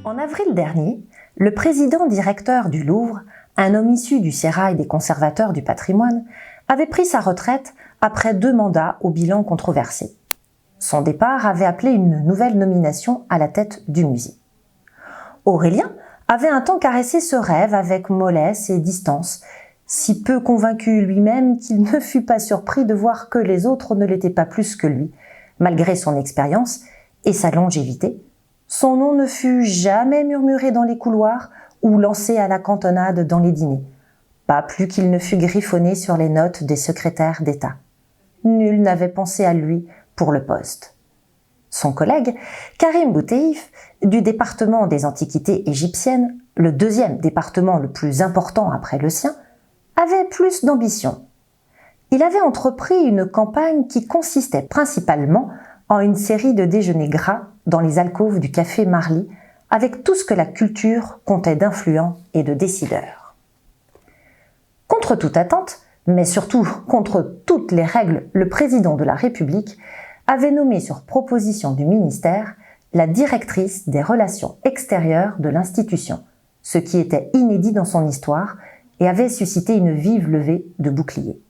En avril dernier, le président directeur du Louvre, un homme issu du sérail des conservateurs du patrimoine, avait pris sa retraite après 2 mandats au bilan controversé. Son départ avait appelé une nouvelle nomination à la tête du musée. Aurélien avait un temps caressé ce rêve avec mollesse et distance, si peu convaincu lui-même qu'il ne fut pas surpris de voir que les autres ne l'étaient pas plus que lui, malgré son expérience et sa longévité. Son nom ne fut jamais murmuré dans les couloirs ou lancé à la cantonade dans les dîners, pas plus qu'il ne fut griffonné sur les notes des secrétaires d'État. Nul n'avait pensé à lui pour le poste. Son collègue, Karim Bouteiff, du département des antiquités égyptiennes, le 2e département le plus important après le sien, avait plus d'ambition. Il avait entrepris une campagne qui consistait principalement en une série de déjeuners gras dans les alcôves du café Marly, avec tout ce que la culture comptait d'influents et de décideurs. Contre toute attente, mais surtout contre toutes les règles, le président de la République avait nommé sur proposition du ministère la directrice des relations extérieures de l'institution, ce qui était inédit dans son histoire et avait suscité une vive levée de boucliers.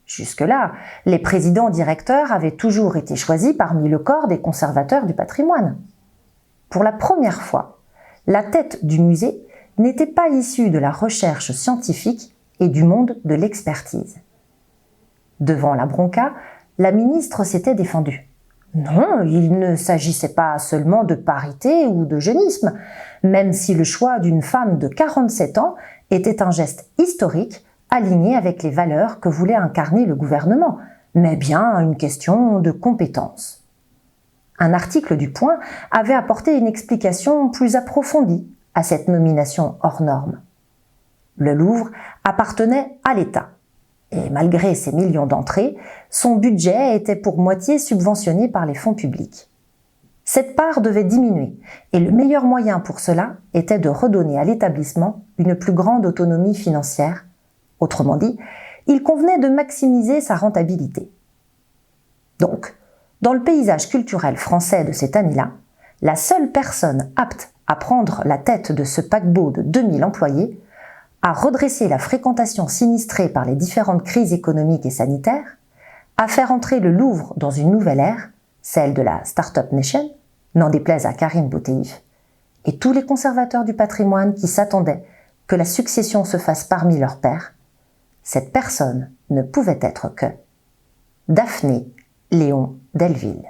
Jusque-là, les présidents directeurs avaient toujours été choisis parmi le corps des conservateurs du patrimoine. Pour la première fois, la tête du musée n'était pas issue de la recherche scientifique et du monde de l'expertise. Devant la bronca, la ministre s'était défendue. Non, il ne s'agissait pas seulement de parité ou de jeunisme, même si le choix d'une femme de 47 ans était un geste historique aligné avec les valeurs que voulait incarner le gouvernement, mais bien une question de compétence. Un article du Point avait apporté une explication plus approfondie à cette nomination hors norme. Le Louvre appartenait à l'État, et malgré ses millions d'entrées, son budget était pour moitié subventionné par les fonds publics. Cette part devait diminuer, et le meilleur moyen pour cela était de redonner à l'établissement une plus grande autonomie financière. Autrement dit, il convenait de maximiser sa rentabilité. Donc, dans le paysage culturel français de cette année-là, la seule personne apte à prendre la tête de ce paquebot de 2000 employés, à redresser la fréquentation sinistrée par les différentes crises économiques et sanitaires, à faire entrer le Louvre dans une nouvelle ère, celle de la Start-up Nation, n'en déplaise à Karim Bouteiff, et tous les conservateurs du patrimoine qui s'attendaient que la succession se fasse parmi leurs pairs, cette personne ne pouvait être que Daphné Léon Delville.